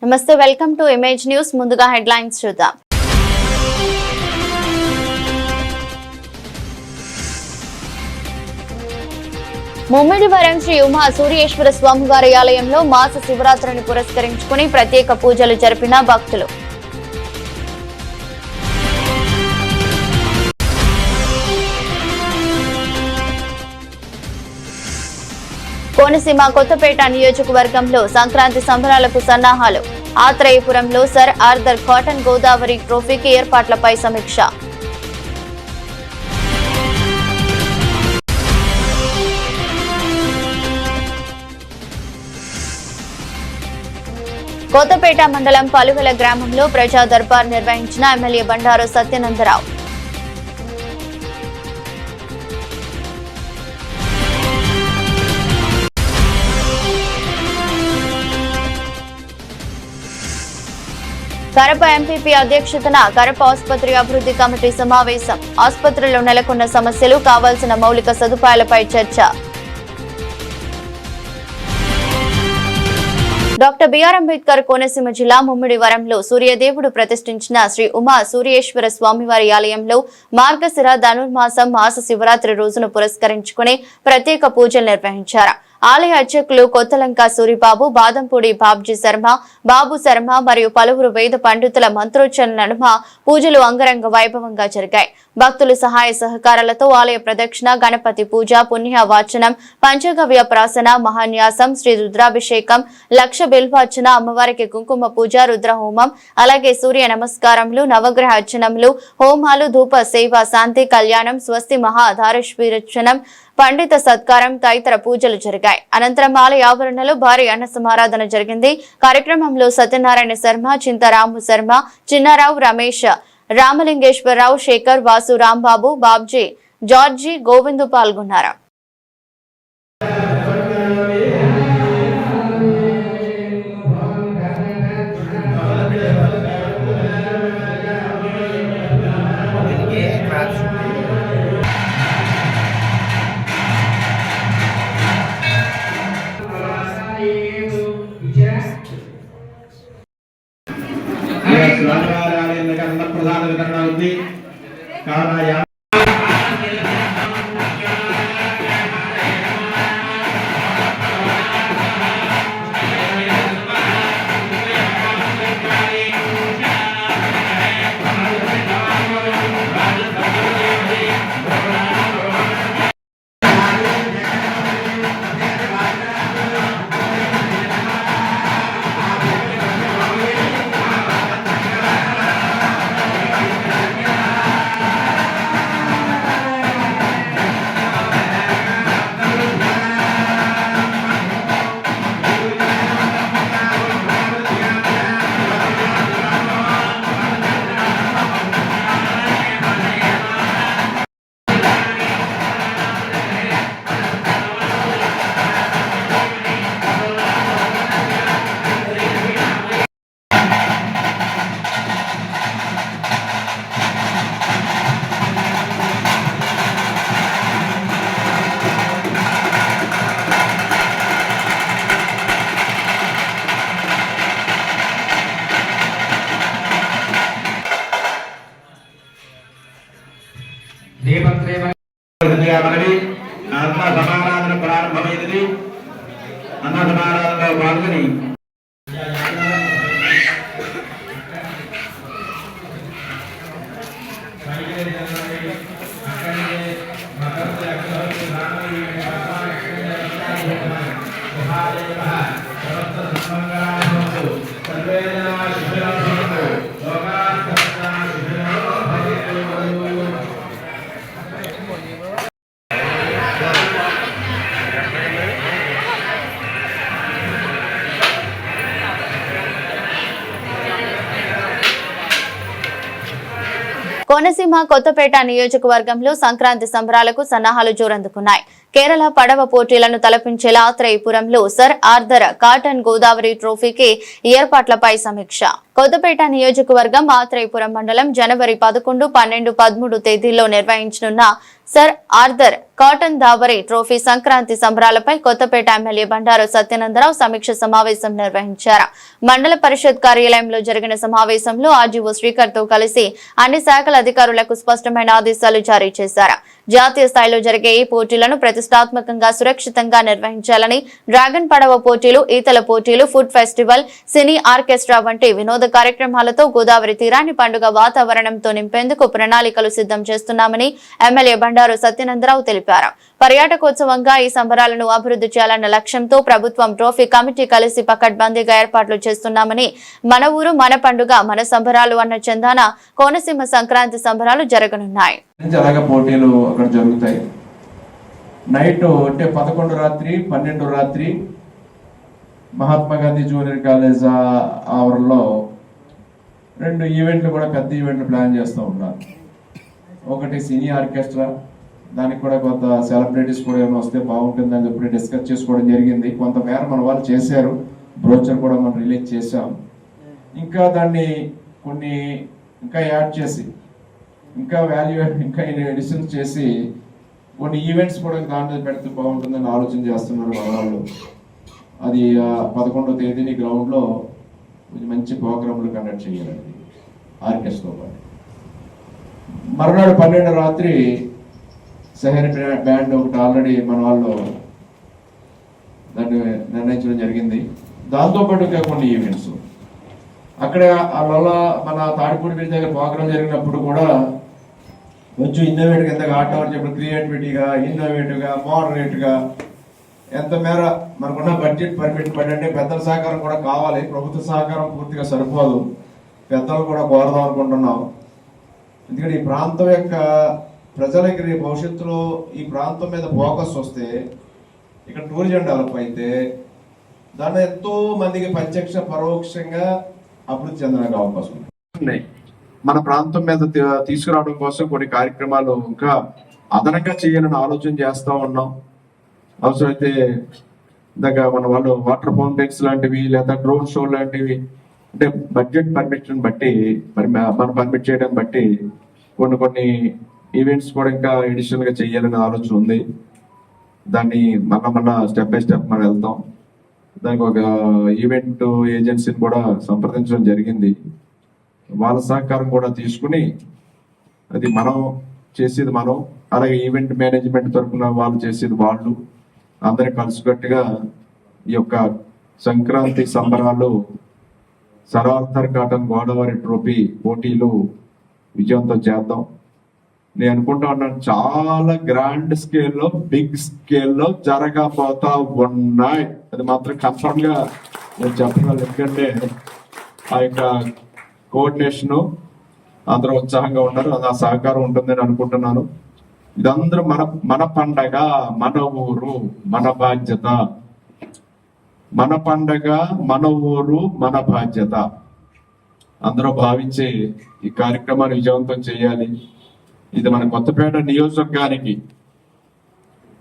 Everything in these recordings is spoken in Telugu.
నమస్తే, వెల్కమ్ టు ఇమేజ్ న్యూస్. ముందుగా హెడ్లైన్స్ చూద్దాం. ముమ్మిడివరం శ్రీ ఉమా సూర్యేశ్వర స్వామివారి ఆలయంలో మాస శివరాత్రిని పురస్కరించుకుని ప్రత్యేక పూజలు జరిపిన భక్తులు. కోనసీమ కొత్తపేట నియోజకవర్గంలో సంక్రాంతి సంబరాలకు సన్నాహాలు. ఆత్రేయపురంలో సర్ ఆర్థర్ కాటన్ గోదావరి ట్రోఫీకి ఏర్పాట్లపై సమీక్ష. కొత్తపేట మండలం పలువెల గ్రామంలో ప్రజా దర్బార్ నిర్వహించిన ఎమ్మెల్యే బండారు సత్యనందరావు. కరప ఎంపీపీ అధ్యక్షతన కరప ఆసుపత్రి అభివృద్ధి కమిటీ సమావేశం. ఆసుపత్రిలో నెలకొన్న సమస్యలు, కావాల్సిన మౌలిక సదుపాయాలపై చర్చ. డాక్టర్ బిఆర్ అంబేద్కర్ కోనసీమ జిల్లా ముమ్మిడివరంలో సూర్యదేవుడు ప్రతిష్ఠించిన శ్రీ ఉమా సూర్యేశ్వర స్వామివారి ఆలయంలో మార్గశిర ధనుర్మాసం మాస శివరాత్రి రోజును పురస్కరించుకుని ప్రత్యేక పూజలు నిర్వహించారు. ఆలయ అర్చకులు కొత్తలంక సూరిబాబు, బాదంపూడి బాబ్జీ శర్మ, బాబు శర్మ మరియు పలువురు వేద పండితుల మంత్రోచ్చరణ నడుమ పూజలు అంగరంగ వైభవంగా జరిగాయి. భక్తులు సహాయ సహకారాలతో ఆలయ ప్రదక్షిణ, గణపతి పూజ, పుణ్య వాచనం, పంచగవ్య ప్రాసన, మహాన్యాసం, శ్రీ రుద్రాభిషేకం, లక్ష బిల్వార్చన, అమ్మవారికి కుంకుమ పూజ, రుద్రహోమం, అలాగే సూర్య నమస్కారములు, నవగ్రహ అర్చనములు, హోమాలు, ధూప సేవ, శాంతి కళ్యాణం, స్వస్తి మహాధారశ్వీరచనం, పండిత సత్కారం తదితర పూజలు జరిగాయి. అనంతరం ఆలయ ఆవరణలో భారీ అన్న సమారాధన జరిగింది. కార్యక్రమంలో సత్యనారాయణ శర్మ, చింతారాము శర్మ, చిన్నారావు, రమేష్, రామలింగేశ్వరరావు, శేఖర్, వాసు, రాంబాబు, బాబ్జీ, జార్జి, గోవిందు పాల్గొన్నారు. అన్న సమారాధన ప్రారంభమైనది. అన్న సమారాధనలో పాల్గొని కోనసీమ కొత్తపేట నియోజకవర్గంలో సంక్రాంతి సంబరాలకు సన్నాహాలు జోరందుకున్నాయి. కేరళ పడవ పోటీలను తలపించేలా ఆత్రేయపురంలో సర్ ఆర్థర్ కాటన్ గోదావరి ట్రోఫీకి ఏర్పాట్లపై సమీక్ష. కొత్తపేట నియోజకవర్గం ఆత్రేయపురం మండలం జనవరి 11, 12, 13 తేదీల్లో నిర్వహించనున్న sir Arthur cotton దావరి trophy Sankranti సంబరాలపై Kothapeta MLA Bandaru Satyananda Rao సమీక్ష సమావేశం నిర్వహించారు. మండల పరిషత్ కార్యాలయంలో జరిగిన సమావేశంలో ఆర్జీఓ శ్రీకర్ తో కలిసి అన్ని శాఖల అధికారులకు స్పష్టమైన ఆదేశాలు జారీ చేశారు. జాతీయ స్థాయిలో జరిగే ఈ పోటీలను ప్రతిష్టాత్మకంగా సురక్షితంగా నిర్వహించాలని, డ్రాగన్ పడవ పోటీలు, ఈతల పోటీలు, ఫుడ్ ఫెస్టివల్, సినీ ఆర్కెస్ట్రా వంటి వినోద కార్యక్రమాలతో గోదావరి తీరాన్ని పండుగ వాతావరణంతో నింపేందుకు ప్రణాళికలు సిద్ధం చేస్తున్నామని ఎమ్మెల్యే బండారు సత్యానందరావు తెలిపారు. పర్యాటకోత్సవంగా ఈ సంబరాలను అభివృద్ధి చేయాలన్న లక్ష్యంతో ప్రభుత్వం ట్రోఫీ కమిటీ కలిసి పకడ్బందీగా ఏర్పాట్లు చేస్తున్నామని, మన ఊరు మన పండుగ మన సంబరాలు అన్న చందాన కోనసీమ సంక్రాంతి సంబరాలు జరగనున్నాయి. పోటీలు అక్కడ జరుగుతాయి. నైట్ అంటే 11 రాత్రి 12 రాత్రి మహాత్మా గాంధీ జూనియర్ కాలేజ్ ఆవరణలో 2 ఈవెంట్లు కూడా పెద్ద ఈవెంట్లు ప్లాన్ చేస్తూ ఉన్నారు. ఒకటి సినీ ఆర్కెస్ట్రా, దానికి కూడా కొంత సెలబ్రిటీస్ కూడా ఏమైనా వస్తే బాగుంటుందని చెప్పి డిస్కస్ చేసుకోవడం జరిగింది. కొంతమేర మన వాళ్ళు చేశారు, బ్రోచర్ కూడా మనం రిలీజ్ చేసాం. ఇంకా దాన్ని కొన్ని ఇంకా యాడ్ చేసి ఇంకా వాల్యూ ఇంకా ఎడిషన్ చేసి కొన్ని ఈవెంట్స్ కూడా దాంట్లో పెడితే బాగుంటుందని ఆలోచన చేస్తున్నారు మన వాళ్ళు. అది 11వ తేదీని గ్రౌండ్లో మంచి ప్రోగ్రాంలు కండక్ట్ చేయాలండి ఆర్కెస్ట్రాతో పాటు. మరునాడు 12 రాత్రి సెహరి బ్యాండ్ ఒకటి ఆల్రెడీ మన వాళ్ళు దాన్ని నిర్ణయించడం జరిగింది. దాంతోపాటు ఇంకా కొన్ని ఈవెంట్స్ అక్కడ మన తాడిపూడి బ్రిడ్జ్ దగ్గర ప్రోగ్రాం జరిగినప్పుడు కూడా కొంచెం ఇన్నోవేటివ్ కింద ఆర్ట్ అవర్ చెప్పిన క్రియేటివిటీగా, ఇన్నోవేటివ్గా, మోడరేట్గా ఎంత మేర మనకున్న బడ్జెట్ పర్మిట్ పడండి. పెద్దల సహకారం కూడా కావాలి, ప్రభుత్వ సహకారం పూర్తిగా సరిపోదు. పెద్దలు కూడా కోరదాం అనుకుంటున్నాం. ఎందుకంటే ఈ ప్రాంతం యొక్క ప్రజలకి భవిష్యత్తులో ఈ ప్రాంతం మీద ఫోకస్ వస్తే, ఇక్కడ టూరిజం డెవలప్ అయితే దాన్ని ఎంతో మందికి ప్రత్యక్ష పరోక్షంగా అభివృద్ధి చెందడానికి అవకాశం ఉంది. మన ప్రాంతం మీద తీసుకురావడం కోసం కొన్ని కార్యక్రమాలు ఇంకా అదనంగా చేయాలని ఆలోచన చేస్తూ ఉన్నాం. అవసరమైతే ఇందాక మన వాళ్ళు వాటర్ ఫౌంటైన్స్ లాంటివి లేదా డ్రోన్ షో లాంటివి, అంటే బడ్జెట్ పర్మిషన్ బట్టి మనం పర్మిట్ చేయడం బట్టి కొన్ని ఈవెంట్స్ కూడా ఇంకా ఎడిషనల్ గా చేయాలనే ఆలోచన ఉంది. దాన్ని మళ్ళా స్టెప్ బై స్టెప్ మనం వెళ్తాం. దానికి ఒక ఈవెంట్ ఏజెన్సీని కూడా సంప్రదించడం జరిగింది. వాళ్ళ సహకారం కూడా తీసుకుని అది మనం చేసేది మనం, అలాగే ఈవెంట్ మేనేజ్మెంట్ తరఫున వాళ్ళు చేసేది వాళ్ళు, అందరి కలిసికట్టుగా ఈ యొక్క సంక్రాంతి సంబరాలు sir Arthur cotton Godavari trophy పోటీలు విజయవంతం చేద్దాం. నేను అనుకుంటా ఉన్నాను చాలా గ్రాండ్ స్కేల్లో, బిగ్ స్కేల్లో జరగబోతా ఉన్నాయి. అది మాత్రం కన్ఫర్మ్ గా నేను చెప్పగలను. ఎందుకంటే ఆ యొక్క కోఆర్డినేషన్ అందరూ ఉత్సాహంగా ఉన్నారు, అది ఆ సహకారం ఉంటుందని అనుకుంటున్నాను. ఇదందరూ మన పండగ, మన ఊరు మన బాధ్యత. మన పండగ, మన ఊరు మన బాధ్యత అందరూ భావించి ఈ కార్యక్రమాన్ని విజయవంతం చేయాలి. ఇది మన కొత్తపేట నియోజకవర్గానికి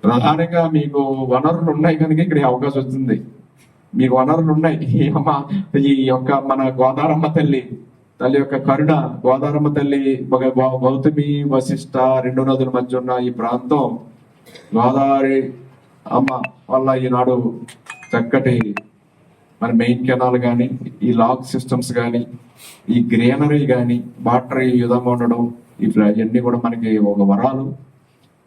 ప్రధానంగా మీకు వనరులు ఉన్నాయి కనుక ఇక్కడ అవకాశం వస్తుంది. మీకు వనరులు ఉన్నాయి. ఈ యొక్క మన గోదారమ్మ తల్లి యొక్క కరుణ, గోదారమ్మ తల్లి గౌతమి వశిష్ట 2 నదుల మధ్య ఉన్న ఈ ప్రాంతం గోదావరి అమ్మ వల్ల ఈనాడు చక్కటి మన మెయిన్ కెనాల్ కానీ, ఈ లాక్ సిస్టమ్స్ కానీ, ఈ గ్రీనరీ కానీ, వాటర్ ఈ విధంగా ఉండడం, ఇవన్నీ కూడా మనకి ఒక వరాలు.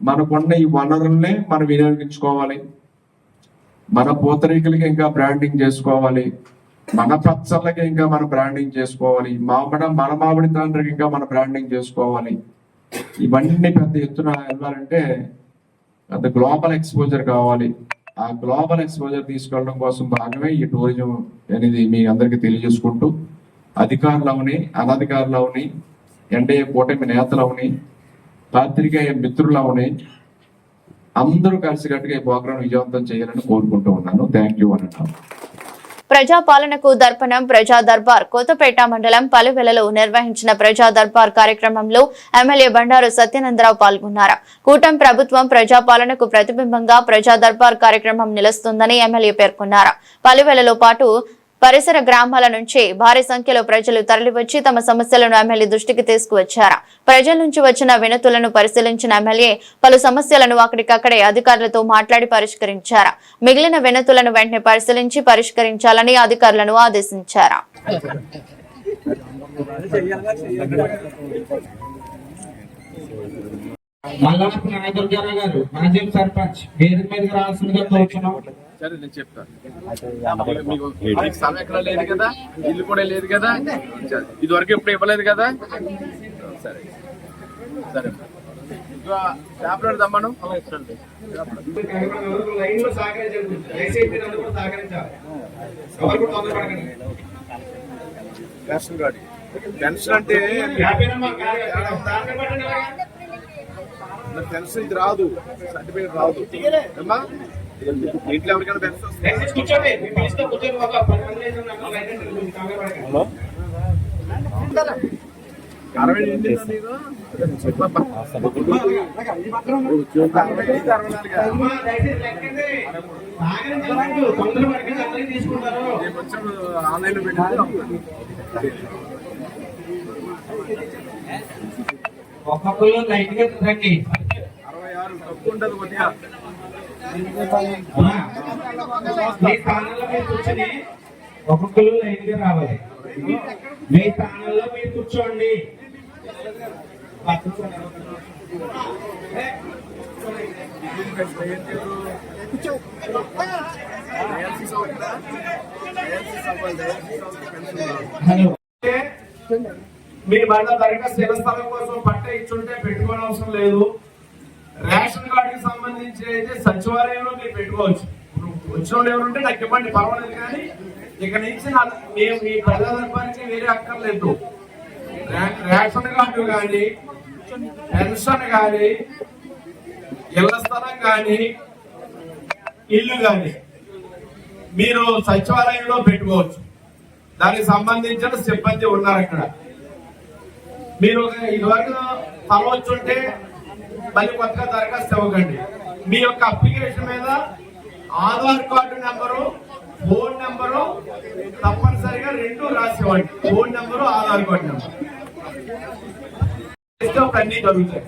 మనకున్న ఈ వనరుల్నే మనం వినియోగించుకోవాలి. మన పూతరేకులకి ఇంకా బ్రాండింగ్ చేసుకోవాలి, మన పచ్చళ్ళకి ఇంకా మనం బ్రాండింగ్ చేసుకోవాలి, మన మామిడి తాండ్రకి ఇంకా మనం బ్రాండింగ్ చేసుకోవాలి. ఇవన్నీ పెద్ద ఎత్తున వెళ్ళాలంటే పెద్ద గ్లోబల్ ఎక్స్పోజర్ కావాలి. ఆ గ్లోబల్ ఎక్స్పోజర్ తీసుకెళ్ళడం కోసం భాగమే ఈ టూరిజం అనేది మీ అందరికీ తెలియజేసుకుంటూ, అధికారులవని అనధికారులవని, ఎన్డీఏ కూటమి నేతలవని, పాత్రికేయ మిత్రులవని అందరూ కలిసికట్టుగా ఈ ప్రోగ్రాం విజయవంతం చేయాలని కోరుకుంటూ ఉన్నాను. థ్యాంక్ యూ అన్న. ప్రజాపాలనకు దర్పణం ప్రజా దర్బార్ కొత్తపేట మండలం పలువెలలో నిర్వహించిన ప్రజా దర్బార్ కార్యక్రమంలో ఎమ్మెల్యే బండారు సత్యానందరావు పాల్గొన్నారు. కూటమి ప్రభుత్వం ప్రజాపాలనకు ప్రతిబింబంగా ప్రజా దర్బార్ కార్యక్రమం నిలుస్తుందని ఎమ్మెల్యే పేర్కొన్నారు. పలువెలలో పాటు పరిసర గ్రామాల నుంచి భారీ సంఖ్యలో ప్రజలు తరలివచ్చి తమ సమస్యలను ఎమ్మెల్యే దృష్టికి తీసుకువచ్చారు. ప్రజల నుంచి వచ్చిన వినతులను పరిశీలించిన ఎమ్మెల్యే పలు సమస్యలను అక్కడికక్కడే అధికారులతో మాట్లాడి పరిష్కరించారు. మిగిలిన వినతులను వెంటనే పరిశీలించి పరిష్కరించాలని అధికారులను ఆదేశించారు. మల్లాపు నాగదుర్గారావు గారు మాజీ సర్పంచ్ వేదిక మీదకి రావాల్సిందిగా కోరుతున్నాం. సరే నేను చెప్తాను. మీకు స్థలం ఎక్కడ లేదు కదా, ఇల్లు కూడా లేదు కదా, ఇది వరకు ఎప్పుడు ఇవ్వలేదు కదా. సరే సరే పేపర్ దమ్మను పెన్షన్ కార్డు. పెన్షన్ అంటే పెన్షన్ ఇది రాదు, సర్టిఫికేట్ రాదు అమ్మా. ఇంట్లో ఎవరికైనా పెన్షన్ ఆన్లైన్ లో పెట్టి ఒక్కొక్కరు లైట్ గా రండి. 66 తక్కువ ఉంటుంది కొద్దిగా. మీ స్థానంలో మీరు కూర్చొని ఒక్కొక్కరు లైట్ గా రావాలి. మీ స్థానంలో మీరు కూర్చోండి. హలో, మీ బండ దరఖాస్తు స్థలం కోసం పట్ట ఇచ్చుంటే పెట్టుకోని అవసరం లేదు. రేషన్ కార్డుకి సంబంధించి అయితే సచివాలయంలో మీరు పెట్టుకోవచ్చు. వచ్చిన వాళ్ళు ఎవరుంటే నాకు ఇవ్వండి, పర్వాలేదు. కానీ ఇక నుంచి మేము మీ ప్రజాదర్బానికి వేరే అక్కర్లేదు. రేషన్ కార్డు కానీ, పెన్షన్ కానీ, ఇళ్ల స్థలం కానీ, ఇల్లు కానీ మీరు సచివాలయంలో పెట్టుకోవచ్చు. దానికి సంబంధించిన సిబ్బంది ఉన్నారు అక్కడ. మీరు ఇదివరకు స్థలం వచ్చుంటే మళ్ళీ కొత్తగా దరఖాస్తు ఇవ్వకండి. మీ యొక్క అప్లికేషన్ మీద Aadhaar card number, phone number తప్పనిసరిగా 2 రాసివ్వండి. Phone number, Aadhaar card number అన్ని జరుగుతాయి.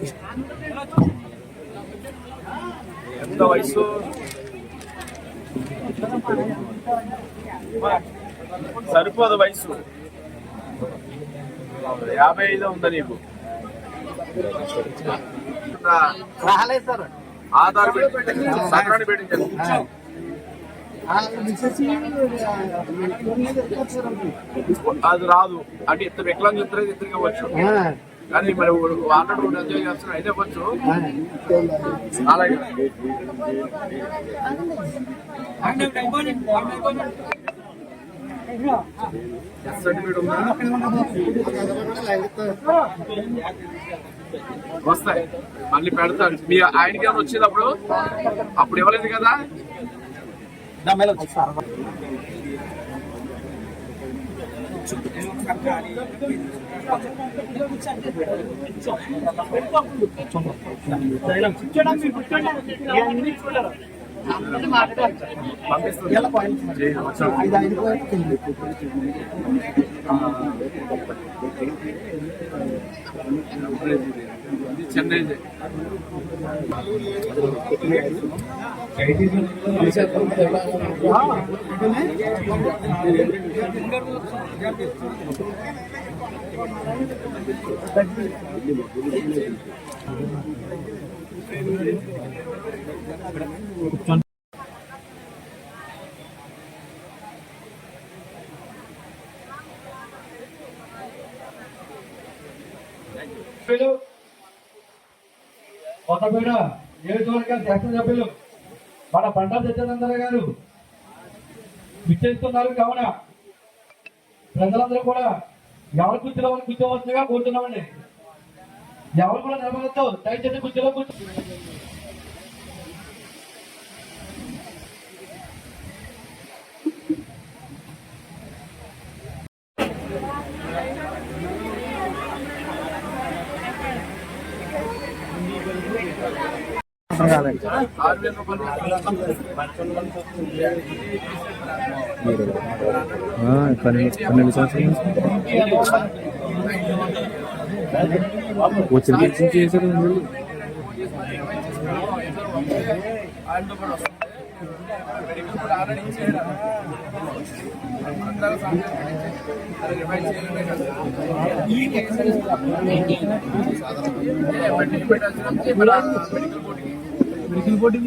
ఎంత వయసు? సరిపోదు వయసు. 55 ఉందా నీకు? రాలేదు సార్. ఆధార్ సంక్రాంతి పెట్టించాను. అది రాదు అంటే ఇద్దరు వికలాంగులు ఇద్దరు ఇవ్వచ్చు. కానీ మరి ఆల్రెడీ ఎంజాయ్ చేస్తున్నారు అయితే ఇవ్వచ్చు. అలాగే సర్టిఫికేట్ ఉందా? వస్తాయి, మళ్ళీ పెడతాను. మీ ఆయనకి ఏమైనా వచ్చేటప్పుడు అప్పుడు ఇవ్వలేదు కదా. చెన్నై కొత్తపేట నియోజకవర్గ శాసనసభ్యులు మన బండా సత్యానందరావు గారు విచ్చేస్తున్నారు. కావున ప్రజలందరూ కూడా ఎవరి కుర్చీలో కూర్చోవచ్చుగా కోరుతున్నామండి. ఎవరు కూడా నిలబడద్దు, దయచేసి కుర్చీలో కూర్చో. 12 సంవత్సరాలు వచ్చిన చేశారు. మెడికల్ బోర్డు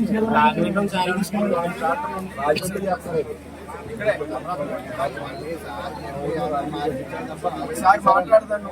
సార్ మాట్లాడదాను.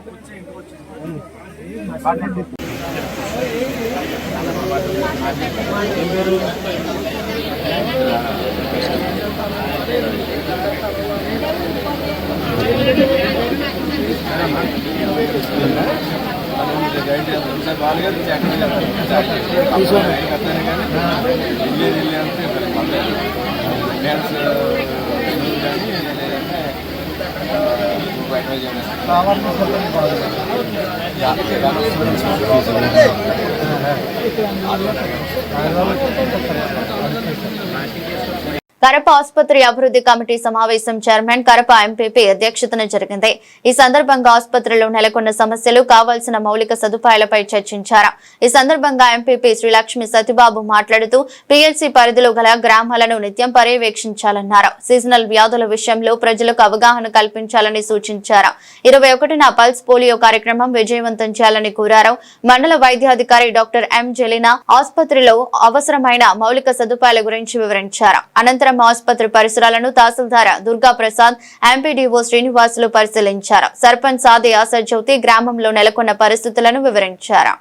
కరప ఆసుపత్రి అభివృద్ధి కమిటీ సమావేశం చైర్మన్ కరప ఎంపీపీ అధ్యక్షతన జరిగింది. ఈ సందర్భంగా ఆసుపత్రిలో నెలకొన్న సమస్యలు, కావాల్సిన మౌలిక సదుపాయాలపై చర్చించారు. ఈ సందర్భంగా ఎంపీపీ శ్రీలక్ష్మి సత్యబాబు మాట్లాడుతూ పీఎల్సీ పరిధిలో గల గ్రామాలను నిత్యం పర్యవేక్షించాలన్నారు. సీజనల్ వ్యాధుల విషయంలో ప్రజలకు అవగాహన కల్పించాలని సూచించారు. 21న పల్స్ పోలియో కార్యక్రమం విజయవంతం చేయాలని కోరారు. మండల వైద్యాధికారి డాక్టర్ ఎం జెలినా ఆసుపత్రిలో అవసరమైన మౌలిక సదుపాయాల గురించి వివరించారు. అనంతరం ఆసుపత్రి పరిసరాలను తహసీల్దార్ దుర్గా ప్రసాద్, ఎంపీడీఓ శ్రీనివాసులు పరిశీలించారు. సర్పంచ్ సాది ఆసజ్యోతి గ్రామంలో నెలకొన్న పరిస్థితులను వివరించారు.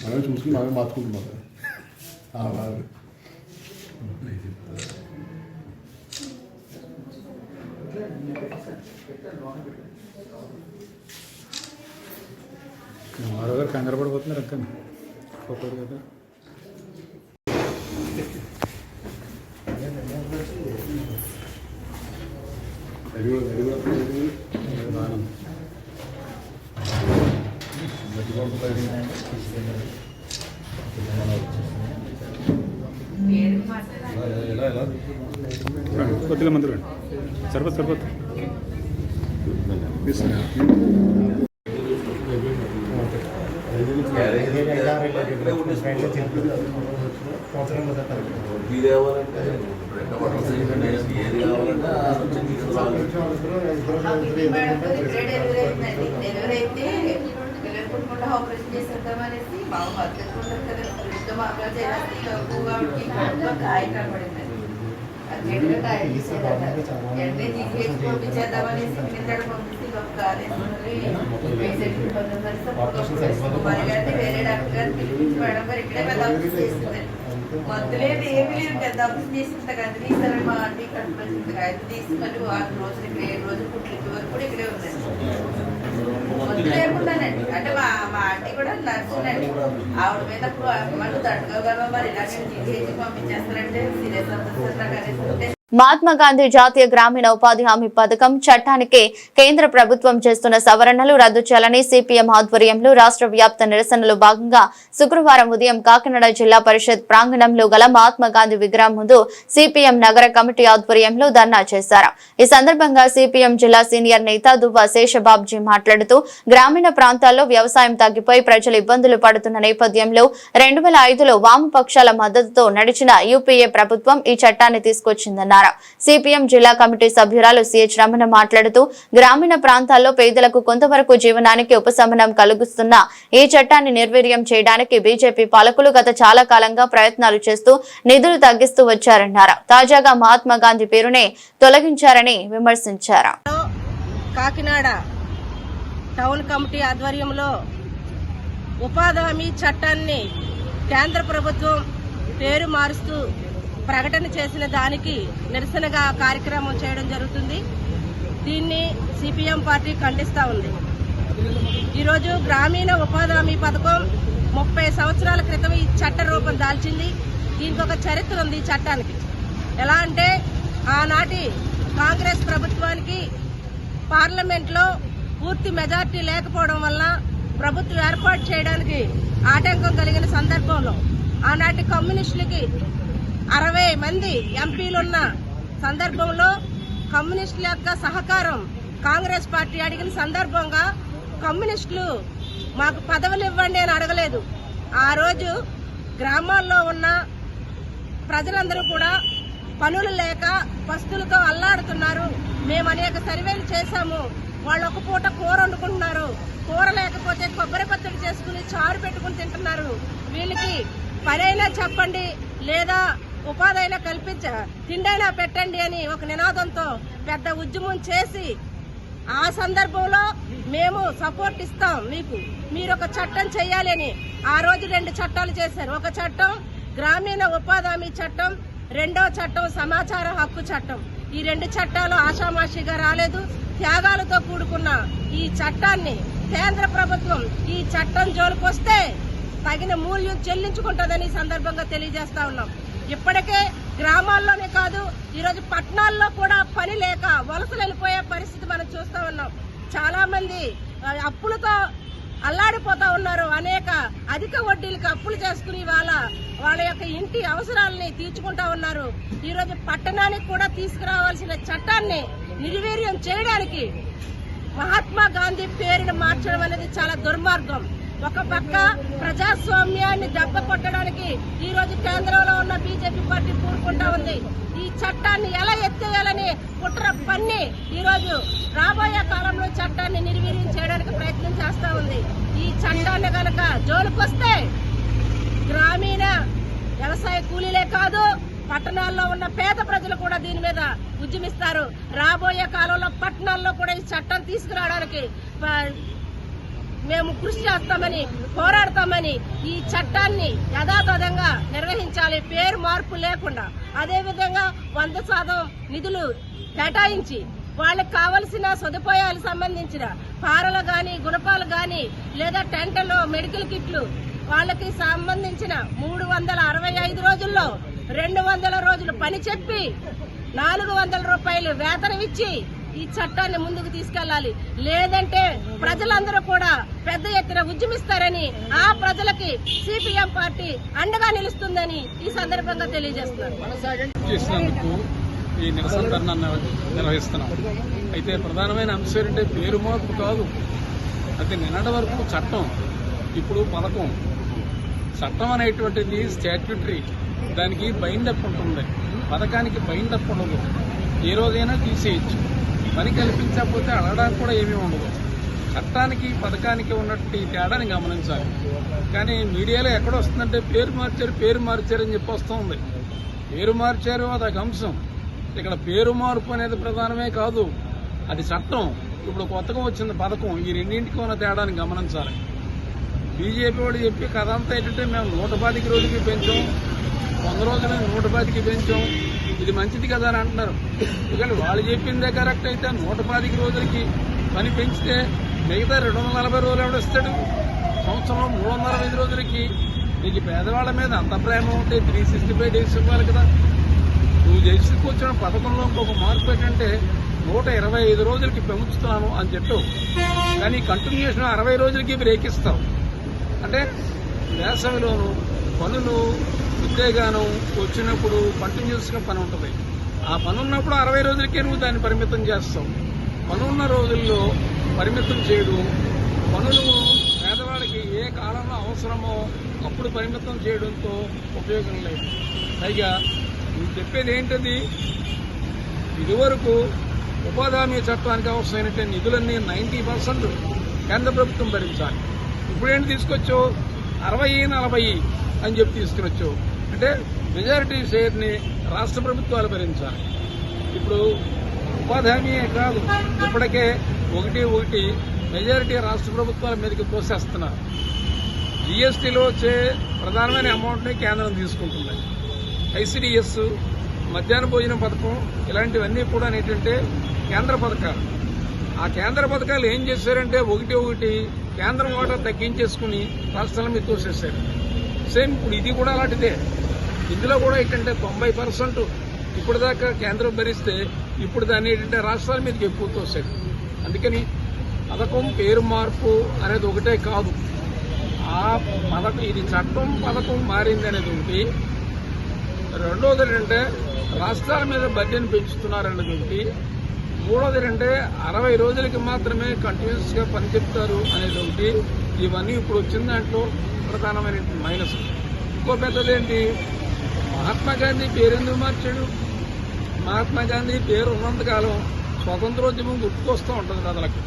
మనం చూసుకుని మనమే మార్చుకుంటున్నాం. మరోగారు కంగారు పడిపోతున్నారు అక్క కదా. కొద్దిగా మంది రండి. సరిపోతుంది. ఆపరేషన్ చేసేద్దామనేసి బాగా బతుకుంటారు కదా, కాయ కనబడింది. అర్జెంట్గా కాయ తీసేదట. వెంటనే తీసేసి పంపించేద్దామనేసి నిన్నడు పంపిస్తే ఒక పేషెంట్ మరి గారిని వేరే డాక్టర్ గారిని పిలిపించి మేడం గారు ఇక్కడే పెద్ద ఆపరేషన్ చేసింది. మధ్యలేదు ఏమీ లేదు, పెద్ద ఆపరేషన్ చేసింది కదా తీస్తారని మా ఆంటీ కట్టుకోవాల్సింది. ఆయన తీసుకొని 6 రోజులు ఇక్కడ 7 రోజులు పుట్టింటి వరకు కూడా ఇక్కడే ఉందండి. మొత్తం లేకుండానండి. అంటే మా ఆంటీ కూడా నర్సునండి. ఆవిడ మీద మనం తట్టుకోగలమా మరి ఇలాగే తీసేసి పంపించేస్తారంటే సీరియస్ అవుతుంది నాకు అనేసి. మహాత్మా గాంధీ జాతీయ గ్రామీణ ఉపాధి హామీ పథకం చట్టానికి కేంద్ర ప్రభుత్వం చేస్తున్న సవరణలు రద్దు చేయాలని సిపిఎం ఆధ్వర్యంలో రాష్ట్ర వ్యాప్త నిరసనలో భాగంగా శుక్రవారం ఉదయం కాకినాడ జిల్లా పరిషత్ ప్రాంగణంలో గల మహాత్మా గాంధీ విగ్రహం ముందు సిపిఎం నగర కమిటీ ఆధ్వర్యంలో ధర్నా చేశారు. ఈ సందర్భంగా సిపిఎం జిల్లా సీనియర్ నేత దువ్వ శేషబాబ్జీ మాట్లాడుతూ గ్రామీణ ప్రాంతాల్లో వ్యవసాయం తగ్గిపోయి ప్రజలు ఇబ్బందులు పడుతున్న నేపథ్యంలో 2005లో వామపక్షాల మద్దతుతో నడిచిన యూపీఏ ప్రభుత్వం ఈ చట్టాన్ని తీసుకొచ్చిందన్నారు. సిపిఎం జిల్లా కమిటీ సభ్యురాలు సిహెచ్ రమణ మాట్లాడుతూ గ్రామీణ ప్రాంతాల్లో పేదలకు కొంతవరకు జీవనానికి ఉపశమనం కలిగిస్తున్న ఈ చట్టాన్ని నిర్వీర్యం చేయడానికి బీజేపీ పాలకులు గత చాలా కాలంగా ప్రయత్నాలు చేస్తూ నిధులు తగ్గిస్తూ వచ్చారన్నారు. తాజాగా మహాత్మా గాంధీ పేరునే తొలగించారని విమర్శించారు. కాకినాడ టౌన్ కమిటీ ఆధ్వర్యంలో ఉపాధి హామీ చట్టాన్ని కేంద్ర ప్రభుత్వం పేరు మారుస్తూ ప్రకటన చేసిన దానికి నిరసనగా కార్యక్రమం చేయడం జరుగుతుంది. దీన్ని సిపిఎం పార్టీ ఖండిస్తా ఉంది. ఈరోజు గ్రామీణ ఉపాధి హామీ పథకం 30 సంవత్సరాల క్రితం ఈ చట్ట రూపం దాల్చింది. దీనికి ఒక చరిత్ర ఉంది ఈ చట్టానికి. ఎలా అంటే ఆనాటి కాంగ్రెస్ ప్రభుత్వానికి పార్లమెంట్లో పూర్తి మెజార్టీ లేకపోవడం వల్ల ప్రభుత్వం ఏర్పాటు చేయడానికి ఆటంకం కలిగిన సందర్భంలో ఆనాటి కమ్యూనిస్టులకి 60 మంది ఎంపీలున్న సందర్భంలో కమ్యూనిస్టుల యొక్క సహకారం కాంగ్రెస్ పార్టీ అడిగిన సందర్భంగా కమ్యూనిస్టులు మాకు పదవులు ఇవ్వండి అని అడగలేదు. ఆ రోజు గ్రామాల్లో ఉన్న ప్రజలందరూ కూడా పనులు లేక పస్తులతో అల్లాడుతున్నారు. మేము అనేక సర్వేలు చేశాము. వాళ్ళు ఒక పూట కూర వండుకుంటున్నారు. కూర లేకపోతే కొబ్బరి పచ్చడి చేసుకుని చారు పెట్టుకుని తింటున్నారు. వీళ్ళకి పనైనా చెప్పండి, లేదా ఉపాధి అయినా తిండైనా పెట్టండి అని ఒక నినాదంతో పెద్ద ఉద్యమం చేసి ఆ సందర్భంలో మేము సపోర్ట్ ఇస్తాం మీకు, మీరు ఒక చట్టం చేయాలి అని ఆ రోజు 2 చట్టాలు చేశారు. ఒక చట్టం గ్రామీణ ఉపాధి హామీ చట్టం, రెండో చట్టం సమాచార హక్కు చట్టం. ఈ 2 చట్టాలు ఆషామాషిగా రాలేదు. త్యాగాలతో కూడుకున్న ఈ చట్టాన్ని కేంద్ర ప్రభుత్వం ఈ చట్టం జోలికొస్తే తగిన మూల్యం చెల్లించుకుంటుందని సందర్భంగా తెలియజేస్తా ఉన్నాం. ఇప్పటికే గ్రామాల్లోనే కాదు, ఈరోజు పట్టణాల్లో కూడా పని లేక వలసలు వెళ్ళిపోయే పరిస్థితి మనం చూస్తా ఉన్నాం. చాలా మంది అప్పులతో అల్లాడిపోతా ఉన్నారు. అనేక అధిక వడ్డీలకు అప్పులు చేసుకుని వాళ్ళ యొక్క ఇంటి అవసరాలని తీర్చుకుంటా ఉన్నారు. ఈరోజు పట్టణానికి కూడా తీసుకురావాల్సిన చట్టాన్ని నిర్వీర్యం చేయడానికి మహాత్మా గాంధీ పేరును మార్చడం అనేది చాలా దుర్మార్గం. ఒక పక్క ప్రజాస్వామ్యాన్ని దెబ్బ కొట్టడానికి ఈ రోజు కేంద్రంలో ఉన్న బీజేపీ పార్టీ కూరుకుంటా ఉంది. ఈ చట్టాన్ని ఎలా ఎత్తేయాలని కుట్ర పన్ని ఈ రోజు రాబోయే కాలంలో చట్టాన్ని నిర్వీర్యం చేయడానికి ప్రయత్నం చేస్తా ఉంది. ఈ చట్టాన్ని గనక జోలికొస్తే గ్రామీణ వ్యవసాయ కూలీలే కాదు, పట్టణాల్లో ఉన్న పేద ప్రజలు కూడా దీని మీద ఉద్యమిస్తారు. రాబోయే కాలంలో పట్టణాల్లో కూడా ఈ చట్టం తీసుకురావడానికి మేము కృషి చేస్తామని, పోరాడతామని, ఈ చట్టాన్ని యథాతథంగా నిర్వహించాలి, పేరు మార్పు లేకుండా. అదేవిధంగా 100% నిధులు కేటాయించి వాళ్ళకి కావలసిన సదుపాయాలకు సంబంధించిన పారలు గాని, గుణపాలు గాని, లేదా టెంటలు, మెడికల్ కిట్లు వాళ్ళకి సంబంధించిన 365 రోజుల్లో 200 రోజులు పని చెప్పి 400 రూపాయలు వేతనం ఇచ్చి ఈ చట్టాన్ని ముందుకు తీసుకెళ్లాలి. లేదంటే ప్రజలందరూ కూడా పెద్ద ఎత్తున ఉద్యమిస్తారని, ఆ ప్రజలకి సిపిఎం పార్టీ అండగా నిలుస్తుందని ఈ సందర్భంగా తెలియజేస్తున్నారు. ఈ నిరసన ధర్నా నిర్వహిస్తున్నాం. అయితే ప్రధానమైన అంశం ఏంటంటే పేరు మార్పు కాదు, అది నిన్నటి వరకు చట్టం, ఇప్పుడు పథకం. చట్టం అనేటువంటిది స్టాట్యూటరీ, దానికి బైండప్ ఉంటుంది, పథకానికి బైండప్ ఉండదు. ఏ రోజైనా తీసేయచ్చు. పని కల్పించకపోతే అడగడానికి కూడా ఏమీ ఉండదు. చట్టానికి పథకానికి ఉన్నట్టు తేడాని గమనించాలి. కానీ మీడియాలో ఎక్కడ వస్తుందంటే పేరు మార్చారు అని చెప్పి వస్తుంది. పేరు మార్చారు అదొక అంశం. ఇక్కడ పేరు మార్పు అనేది ప్రధానమే కాదు, అది చట్టం. ఇప్పుడు కొత్తగా వచ్చింది పథకం. ఈ రెండింటికి ఉన్న తేడాని గమనించాలి. బీజేపీ వాడు చెప్పి కథ అంతా ఏంటంటే మేము 125 రోజులకి పెంచాం, 100 రోజులకి 110కి పెంచాం, ఇది మంచిది కదా అని అంటున్నారు. ఎందుకంటే వాళ్ళు చెప్పిందే కరెక్ట్ అయితే 125 రోజులకి పని పెంచితే మిగతా 240 రోజులు ఎవడిస్తాడు? సంవత్సరంలో 365 రోజులకి నీకు పేదవాళ్ల మీద అంత ప్రేమ ఉంటే 365 డేస్ ఇవ్వాలి కదా. నువ్వు చేసుకొచ్చిన పథకంలో ఇంకొక మార్పు ఏంటంటే 125 రోజులకి పెంచుతున్నాను అని చెప్పావు, కానీ కంటిన్యూషన్ 60 రోజులకి బ్రేక్ ఇస్తావు. అంటే వేసవిలోను పనులు ఉద్యోగానం వచ్చినప్పుడు కంటిన్యూస్ గా పని ఉంటుంది. ఆ పని ఉన్నప్పుడు 60 రోజులకే నువ్వు దాన్ని పరిమితం చేస్తావు. పనున్న రోజుల్లో పరిమితం చేయడం, పనులు పేదవాడికి ఏ కాలంలో అవసరమో అప్పుడు పరిమితం చేయడంతో ఉపయోగం లేదు. పైగా నువ్వు చెప్పేది ఏంటది? ఇదివరకు ఉపాధి హామీ చట్టానికి అవసరమైనట్టు నిధులన్నీ 90% కేంద్ర ప్రభుత్వం భరించాలి. ఇప్పుడేంటి తీసుకొచ్చావు? 60-40 అని చెప్పి తీసుకురొచ్చావు. అంటే మెజారిటీ షేర్ని రాష్ట్ర ప్రభుత్వాలు భరించాలి. ఇప్పుడు ఉపాధి హామీ కాదు, ఇప్పటికే 1 మెజారిటీ రాష్ట్ర ప్రభుత్వాల మీదకి తోసేస్తున్నారు. జీఎస్టీలో వచ్చే ప్రధానమైన అమౌంట్ని కేంద్రం తీసుకుంటుంది. ఐసిడిఎస్, మధ్యాహ్న భోజన పథకం, ఇలాంటివన్నీ కూడా ఏంటంటే కేంద్ర పథకాలు. ఆ కేంద్ర పథకాలు ఏం చేశారంటే 1 కేంద్రం వాటా తగ్గించేసుకుని రాష్ట్రాల మీద తోసేశారు. సేమ్ ఇప్పుడు ఇది కూడా అలాంటిదే. ఇందులో కూడా ఏంటంటే 90% ఇప్పుడు దాకా కేంద్రం భరిస్తే ఇప్పుడు దాన్ని ఏంటంటే రాష్ట్రాల మీదకి ఎక్కువ తోసాడు. అందుకని పథకం పేరు మార్పు అనేది ఒకటే కాదు, ఆ పథకం ఇది చట్టం పథకం మారింది అనేది ఒకటి, రెండోది ఏంటంటే రాష్ట్రాల మీద బడ్జెట్ పెంచుతున్నారనేది ఒకటి, మూడోది ఏంటంటే 60 రోజులకి మాత్రమే కంటిన్యూస్గా పని చెప్తారు అనేది ఒకటి. ఇవన్నీ ఇప్పుడు వచ్చిన దాంట్లో ప్రధానమైన మైనస్. ఇంకో పెద్దదేంటి, మహాత్మా గాంధీ పేరు ఎందుకు మార్చాడు? మహాత్మా గాంధీ పేరు ఉన్నంతకాలం స్వాతంత్రోద్యమం గుర్తుకొస్తూ ఉంటుంది ప్రజలకు.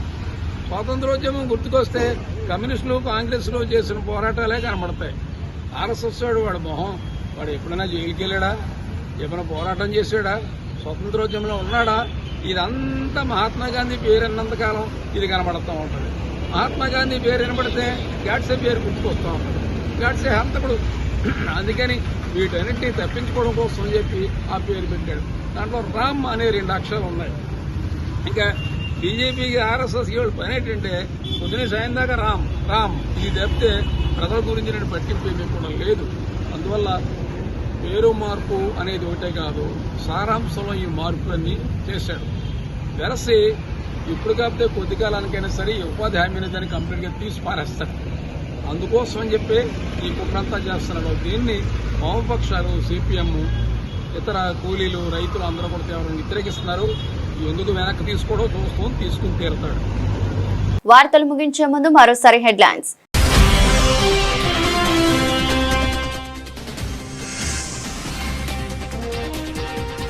స్వాతంత్రోద్యమం గుర్తుకొస్తే కమ్యూనిస్టులు కాంగ్రెస్లు చేసిన పోరాటాలే కనబడతాయి. ఆర్ఎస్ఎస్ వాడు మొహం, వాడు ఎప్పుడైనా జైలుకి వెళ్ళాడా, ఏమైనా పోరాటం చేశాడా, స్వాతంత్రోద్యమంలో ఉన్నాడా? ఇదంతా మహాత్మా గాంధీ పేరు అన్నంతకాలం ఇది కనబడుతూ ఉంటుంది. మహాత్మా గాంధీ పేరు వినబడితే గాడ్సే పేరు గుర్తుకొస్తూ ఉంటుంది. గాడ్సే హంతకుడు. అందుకని వీటన్నిటినీ తప్పించుకోవడం కోసం చెప్పి ఆ పేరు పెట్టాడు. దాంట్లో రామ్ అనే 2 అక్షరాలు ఉన్నాయి. ఇంకా బీజేపీకి ఆర్ఎస్ఎస్కి వాళ్ళు పని ఏంటంటే పొద్దున సాయం దాకా రామ్ రామ్ ఇది తప్పితే ప్రజల గురించి నేను పట్టింపు కూడా లేదు. అందువల్ల పేరు మార్పు అనేది ఒకటే కాదు, సారాంశంలో ఈ మార్పులన్నీ చేశాడు. వెరసి ఇప్పుడు కాకపోతే కొద్ది కాలానికైనా సరే ఉపాధి హామీని దాన్ని కంప్లీట్గా తీసి పారేస్తాడు. అందుకోసం అని చెప్పి ఈ కుట్రంతా చేస్తున్నాడు. దీన్ని వామపక్షాలు, సిపిఎం, ఇతర కూలీలు, రైతులు అందరూ కూడా తీవ్రంగా వ్యతిరేకిస్తున్నారు. ఎందుకు వెనక్కి తీసుకోవడం చూసుకొని తీసుకుని తీరుతాడు. వార్తలు ముగించే ముందు మరోసారి హెడ్లైన్స్.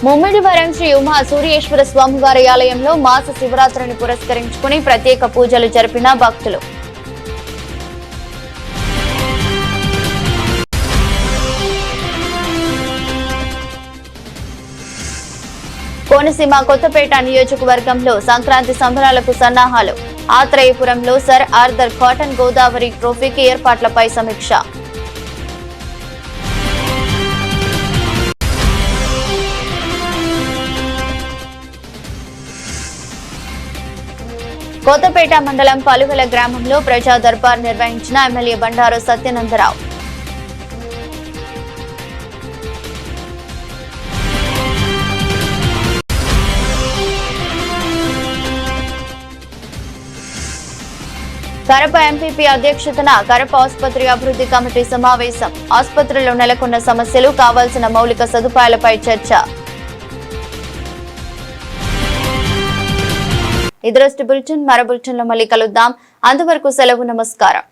ముమ్మిడివరం శ్రీ ఉమా సూర్యేశ్వర స్వామివారి ఆలయంలో మాస శివరాత్రిని పురస్కరించుకుని ప్రత్యేక పూజలు జరిపిన భక్తులు. కోనసీమ కొత్తపేట నియోజకవర్గంలో సంక్రాంతి సంబరాలకు సన్నాహాలు. ఆత్రేయపురంలో సర్ ఆర్థర్ కాటన్ గోదావరి ట్రోఫీకి ఏర్పాట్లపై సమీక్ష. కొత్తపేట మండలం పలువెల గ్రామంలో ప్రజా దర్బార్ నిర్వహించిన ఎమ్మెల్యే బండారు సత్యనందరావు. కరప ఎంపీపీ అధ్యక్షతన కరప ఆసుపత్రి అభివృద్ధి కమిటీ సమావేశం. ఆసుపత్రిలో నెలకొన్న సమస్యలు, కావాల్సిన మౌలిక సదుపాయాలపై చర్చ. ఇది రోజు బులెటిన్. మరో బులెటిన్లో మళ్ళీ కలుద్దాం. అంతవరకు సెలవు. నమస్కారం.